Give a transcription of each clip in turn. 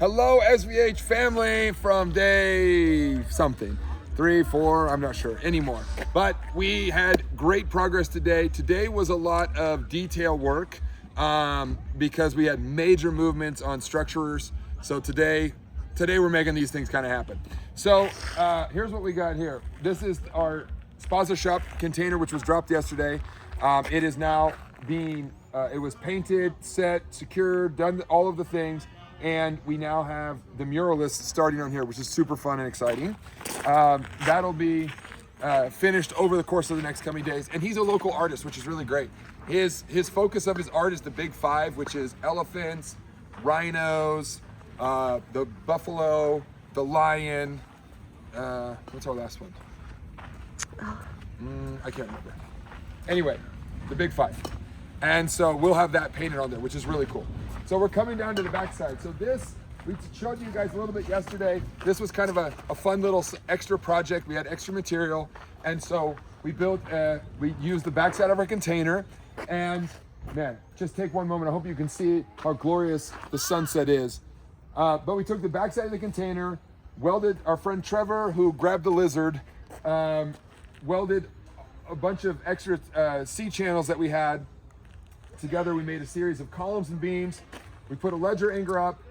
Hello, SVH family from day something. 3, 4, I'm not sure anymore. But we had great progress today. Today was a lot of detail work because we had major movements on structures. So today we're making these things kind of happen. So here's what we got here. This is our Spaza Shop container, which was dropped yesterday. It is now being, it was painted, set, secured, done all of the things. And we now have the muralist starting on here, which is super fun and exciting. That'll be finished over the course of the next coming days. And he's a local artist, which is really great. His focus of his art is the big five, which is elephants, rhinos, the buffalo, the lion. What's our last one? I can't remember. Anyway, the big five. And so we'll have that painted on there, which is really cool. So we're coming down to the backside. So this, we showed you guys a little bit yesterday. This was kind of a fun little extra project. We had extra material. And so we used the backside of our container. And man, just take one moment. I hope you can see how glorious the sunset is. But we took the backside of the container, welded our friend Trevor, who grabbed the lizard, welded a bunch of extra C channels that we had. Together we made a series of columns and beams. We put a ledger anchor up.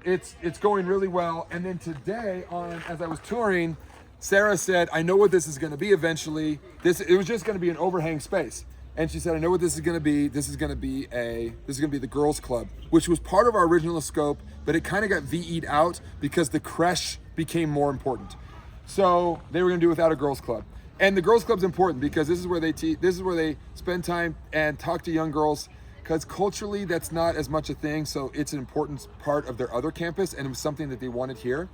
It's going really well. And then today, as I was touring, Sarah said, "I know what this is going to be eventually. It was just going to be an overhang space." And she said, "I know what this is going to be. This is going to be the girls' club," which was part of our original scope, but it kind of got VE'd out because the creche became more important. So they were going to do without a girls' club. And the girls' club's important because this is where they spend time and talk to young girls, because culturally that's not as much a thing. So it's an important part of their other campus, and it was something that they wanted here.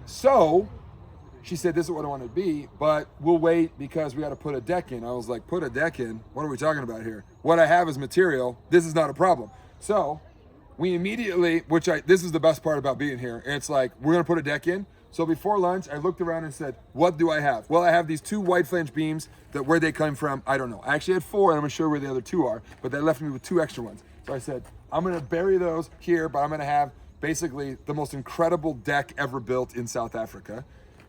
So she said, "This is what I want it to be, but we'll wait because we got to put a deck in." I was like, "Put a deck in? What are we talking about here? What I have is material. This is not a problem." So we immediately, this is the best part about being here. It's like, we're going to put a deck in. So before lunch, I looked around and said, "What do I have?" Well, I have these 2 wide flange beams that where they come from, I don't know. I actually had 4, and I'm gonna show you where the other 2 are, but they left me with 2 extra ones. So I said, I'm gonna bury those here, but I'm gonna have basically the most incredible deck ever built in South Africa.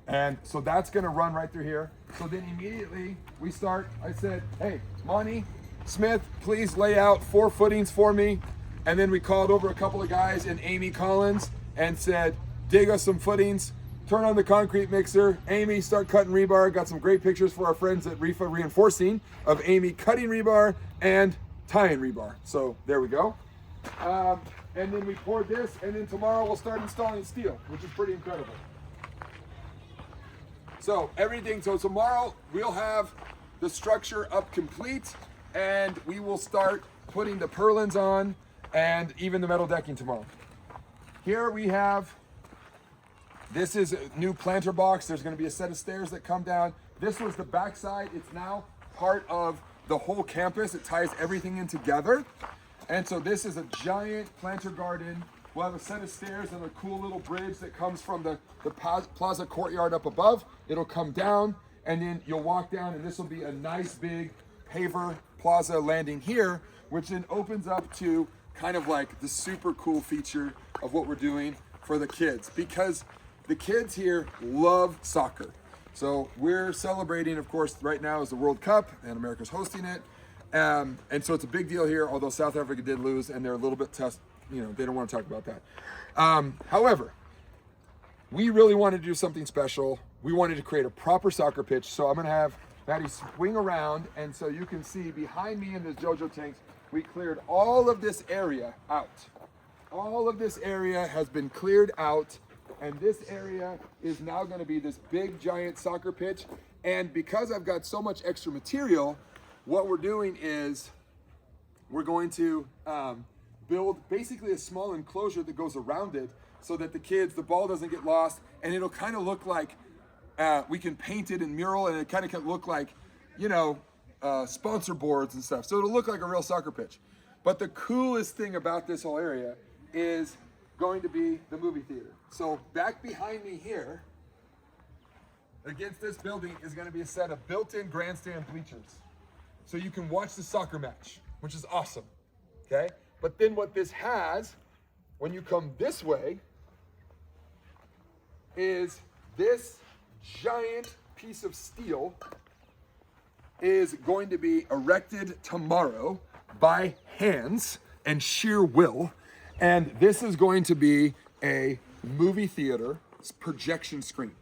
And so that's gonna run right through here. So then immediately we start, I said, "Hey, Monty Smith, please lay out 4 footings for me." And then we called over a couple of guys and Amy Collins and said, "Dig us some footings. Turn on the concrete mixer." Amy, start cutting rebar. Got some great pictures for our friends at Rifa Reinforcing of Amy cutting rebar and tying rebar. So there we go. And then we poured this, and then tomorrow we'll start installing steel, which is pretty incredible. So tomorrow we'll have the structure up complete, and we will start putting the purlins on and even the metal decking tomorrow. Here we have, this is a new planter box. There's going to be a set of stairs that come down. This was the backside. It's now part of the whole campus. It ties everything in together. And so this is a giant planter garden. We'll have a set of stairs and a cool little bridge that comes from the plaza courtyard up above. It'll come down, and then you'll walk down, and this will be a nice big paver plaza landing here, which then opens up to kind of like the super cool feature of what we're doing for the kids, because the kids here love soccer. So we're celebrating, of course, right now is the World Cup, and America's hosting it. And so it's a big deal here, although South Africa did lose, and they're a little bit they don't want to talk about that. However, we really wanted to do something special. We wanted to create a proper soccer pitch. So I'm going to have Maddie swing around, and so you can see behind me in this JoJo tanks, we cleared all of this area out. All of this area has been cleared out. And this area is now going to be this big, giant soccer pitch. And because I've got so much extra material, what we're doing is we're going to build basically a small enclosure that goes around it so that the ball doesn't get lost. And it'll kind of look like we can paint it in mural, and it kind of can look like, sponsor boards and stuff. So it'll look like a real soccer pitch. But the coolest thing about this whole area is going to be the movie theater. So back behind me here, against this building, is going to be a set of built-in grandstand bleachers. So you can watch the soccer match, which is awesome, okay? But then what this has when you come this way is this giant piece of steel is going to be erected tomorrow by hands and sheer will. And this is going to be a movie theater projection screen.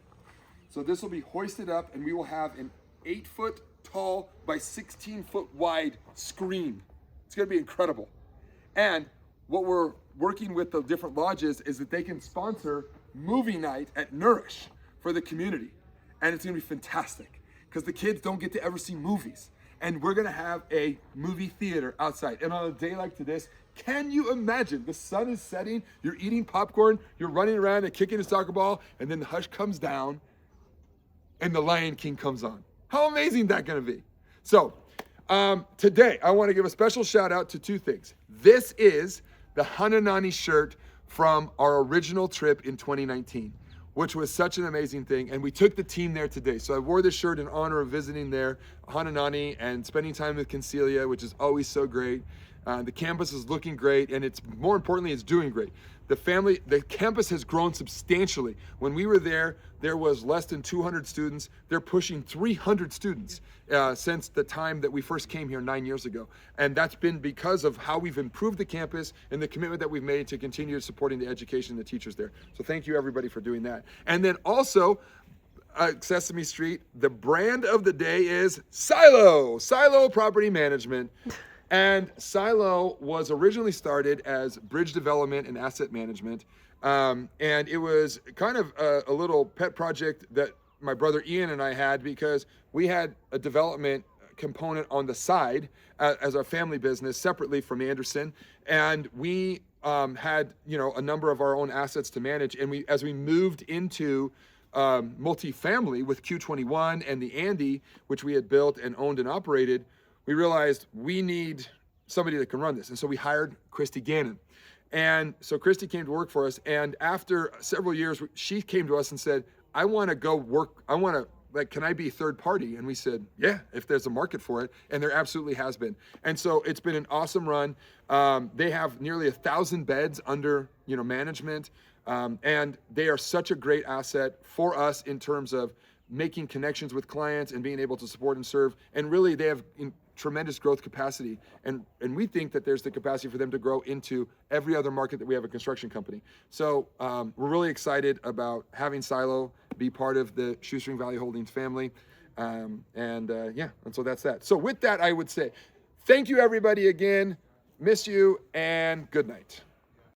So this will be hoisted up and we will have an 8-foot tall by 16-foot wide screen. It's gonna be incredible. And what we're working with the different lodges is that they can sponsor movie night at Nourish for the community. And it's gonna be fantastic because the kids don't get to ever see movies. And we're gonna have a movie theater outside. And on a day like this, can you imagine? The sun is setting, you're eating popcorn, you're running around and kicking a soccer ball, and then the hush comes down and the Lion King comes on. How amazing is that gonna be? So today, I wanna give a special shout out to 2 things. This is the Hananani shirt from our original trip in 2019, which was such an amazing thing. And we took the team there today. So I wore this shirt in honor of visiting there, Hananani, and spending time with Concelia, which is always so great. The campus is looking great, and it's more importantly, it's doing great. The campus has grown substantially. When we were there was less than 200 students. They're pushing 300 students since the time that we first came here 9 years ago. And that's been because of how we've improved the campus and the commitment that we've made to continue supporting the education and the teachers there. So thank you everybody for doing that. And then also, Sesame Street, the brand of the day is Silo Property Management. And Silo was originally started as bridge development and asset management. And it was kind of a little pet project that my brother Ian and I had because we had a development component on the side as our family business separately from Anderson. And we had, a number of our own assets to manage. And as we moved into multifamily with Q21 and the Andy, which we had built and owned and operated, we realized we need somebody that can run this. And so we hired Christy Gannon. And so Christy came to work for us. And after several years, she came to us and said, I want to go work. Can I be third party? And we said, yeah, if there's a market for it. And there absolutely has been. And so it's been an awesome run. They have nearly 1,000 beds under, management. And they are such a great asset for us in terms of making connections with clients and being able to support and serve. And really they have tremendous growth capacity. And we think that there's the capacity for them to grow into every other market that we have a construction company. So we're really excited about having Silo be part of the Shoestring Valley Holdings family. And so that's that. So with that, I would say, thank you everybody again. Miss you and good night.